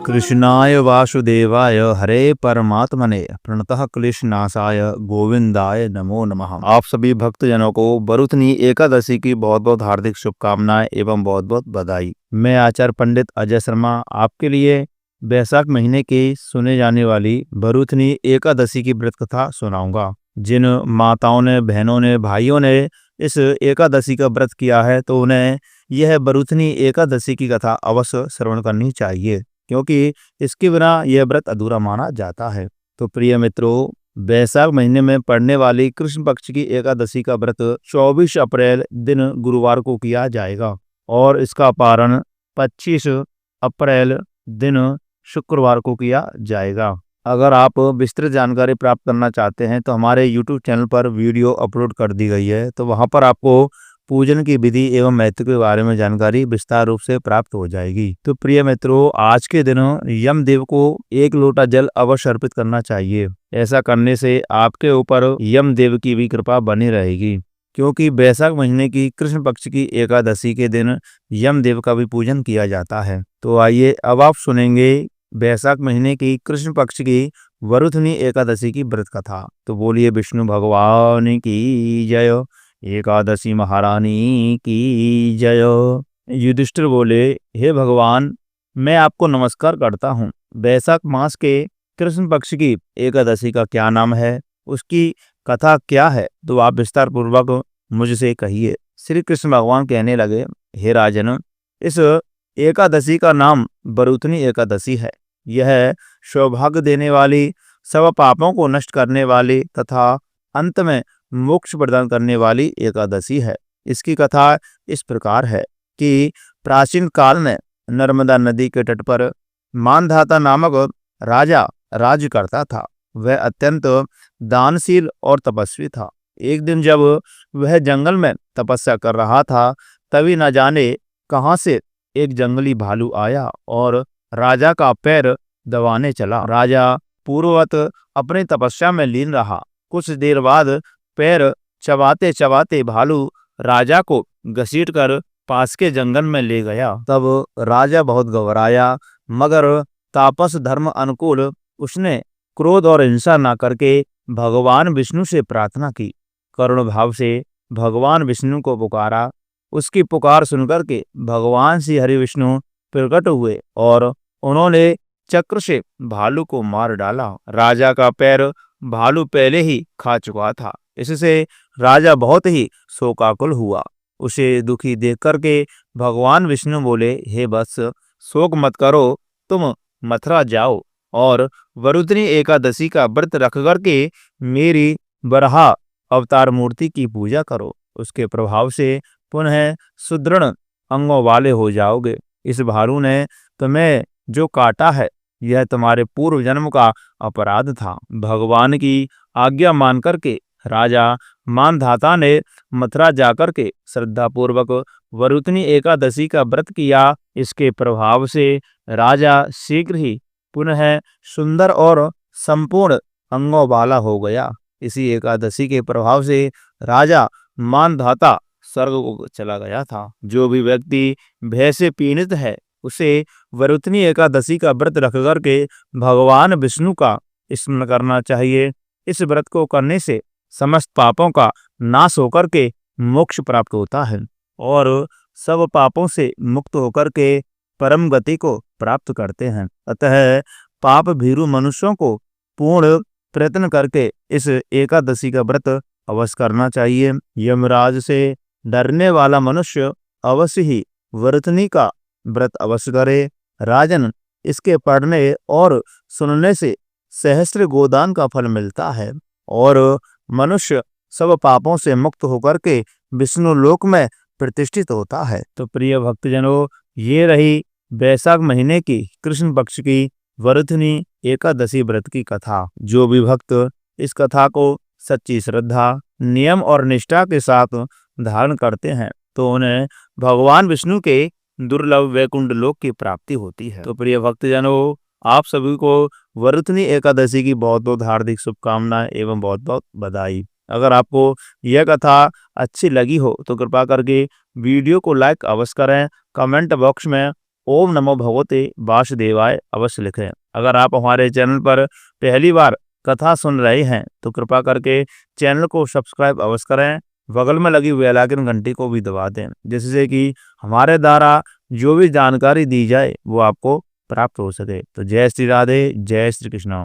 कृष्णाय वासुदेवाय हरे परमात्मने प्रणतः क्लेशनाशाय गोविंदाय नमो नमः। आप सभी भक्तजनों को बरुथनी एकादशी की बहुत बहुत हार्दिक शुभकामनाएं एवं बहुत बहुत बधाई। मैं आचार्य पंडित अजय शर्मा आपके लिए बैसाख महीने की सुने जाने वाली बरुथनी एकादशी की व्रत कथा सुनाऊंगा। जिन माताओं ने, बहनों ने, भाइयों ने इस एकादशी का व्रत किया है तो उन्हें यह बरुथनी एकादशी की कथा अवश्य श्रवण करनी चाहिए, क्योंकि इसके बिना यह व्रत अधूरा माना जाता है। तो प्रिय मित्रों, बैसाख महीने में पड़ने वाली कृष्ण पक्ष की एकादशी का व्रत 24 अप्रैल दिन गुरुवार को किया जाएगा और इसका पारण 25 अप्रैल दिन शुक्रवार को किया जाएगा। अगर आप विस्तृत जानकारी प्राप्त करना चाहते हैं तो हमारे YouTube चैनल पर वीडियो अपलोड कर दी गई है, तो वहां पर आपको पूजन की विधि एवं महत्व के बारे में जानकारी विस्तार रूप से प्राप्त हो जाएगी। तो प्रिय मित्रों, आज के दिन यमदेव को 1 लोटा जल अवश्य अर्पित करना चाहिए। ऐसा करने से आपके ऊपर यमदेव की भी कृपा बनी रहेगी, क्योंकि बैसाख महीने की कृष्ण पक्ष की एकादशी के दिन यमदेव का भी पूजन किया जाता है। तो आइए अब आप सुनेंगे बैसाख महीने की कृष्ण पक्ष की वरुथनी एकादशी की व्रत कथा। तो बोलिए विष्णु भगवान की जय, एकादशी महारानी की जय। युधिष्ठिर बोले, हे भगवान, मैं आपको नमस्कार करता हूँ। बैसाख मास के कृष्ण पक्ष की एकादशी का क्या नाम है, उसकी कथा क्या है, तो आप विस्तार पूर्वक मुझसे कहिए। श्री कृष्ण भगवान कहने लगे, हे राजन, इस एकादशी का नाम बरुथनी एकादशी है। यह सौभाग्य देने वाली, सब पापों को नष्ट करने वाली तथा अंत में मोक्ष प्रदान करने वाली एकादशी है। इसकी कथा इस प्रकार है कि प्राचीन काल में नर्मदा नदी के तट पर मानधाता नामक राजा राज्य करता था। वह अत्यंत दानशील और तपस्वी था। एक दिन जब वह जंगल में तपस्या कर रहा था, तभी न जाने कहां से एक जंगली भालू आया और राजा का पैर दबाने चला। राजा पूर्ववत अपनी तपस्या में लीन रहा। कुछ देर बाद पैर चबाते चबाते भालू राजा को घसीटकर पास के जंगल में ले गया। तब राजा बहुत घबराया, मगर तापस धर्म अनुकूल उसने क्रोध और हिंसा न करके भगवान विष्णु से प्रार्थना की। करुण भाव से भगवान विष्णु को पुकारा। उसकी पुकार सुनकर के भगवान श्री हरि विष्णु प्रकट हुए और उन्होंने चक्र से भालू को मार डाला। राजा का पैर भालू पहले ही खा चुका था। इससे राजा बहुत ही शोकाकुल हुआ। उसे दुखी देख करके भगवान विष्णु बोले, हे वत्स, शोक मत करो, तुम मथुरा जाओ और वरुथनी एकादशी का व्रत रख करके मेरी बराह अवतार मूर्ति की पूजा करो। उसके प्रभाव से पुनः सुदृढ़ अंगों वाले हो जाओगे। इस भालू ने तुम्हें जो काटा है, यह तुम्हारे पूर्व जन्म का अपराध था। भगवान की आज्ञा मान करके राजा मानधाता ने मथुरा जाकर के श्रद्धा पूर्वक वरुथनी एकादशी का व्रत किया। इसके प्रभाव से राजा शीघ्र ही पुनः सुंदर और संपूर्ण अंगों वाला हो गया। इसी एकादशी के प्रभाव से राजा मानधाता स्वर्ग को चला गया था। जो भी व्यक्ति भय से पीड़ित है, उसे वरुथनी एकादशी का व्रत रख करके भगवान विष्णु का स्मरण करना चाहिए। इस व्रत को करने से समस्त पापों का नाश होकर के मोक्ष प्राप्त होता है और सब पापों से मुक्त होकर के परम गति को प्राप्त करते हैं। अतः पाप भीरु मनुष्यों को पूर्ण प्रयत्न करके इस एकादशी का व्रत अवश्य करना चाहिए। यमराज से डरने वाला मनुष्य अवश्य ही वरुथनी का व्रत अवश्य करे। राजन, इसके पढ़ने और सुनने से सहस्त्र गोदान का फल मिलता है और मनुष्य सब पापों से मुक्त होकर के विष्णु लोक में प्रतिष्ठित होता है। तो प्रिय भक्तजनों, ये रही बैसाख महीने की कृष्ण पक्ष की वरुथनी एकादशी व्रत की कथा। जो भी भक्त इस कथा को सच्ची श्रद्धा, नियम और निष्ठा के साथ धारण करते हैं तो उन्हें भगवान विष्णु के दुर्लभ वैकुंठ लोक की प्राप्ति होती है। तो प्रिय भक्तजनों, आप सभी को वरुथनी एकादशी की बहुत बहुत हार्दिक शुभकामनाएं एवं बहुत बहुत बधाई। अगर आपको यह कथा अच्छी लगी हो तो कृपा करके वीडियो को लाइक अवश्य करें। कमेंट बॉक्स में ओम नमो भगवते वासुदेवाय अवश्य लिखें। अगर आप हमारे चैनल पर पहली बार कथा सुन रहे हैं तो कृपा करके चैनल को सब्सक्राइब अवश्य करें, बगल में लगी बेल आइकन घंटी को भी दबा दें, जिससे कि हमारे द्वारा जो भी जानकारी दी जाए वो आपको प्राप्त हो सके। तो जय श्री राधे, जय श्री कृष्ण।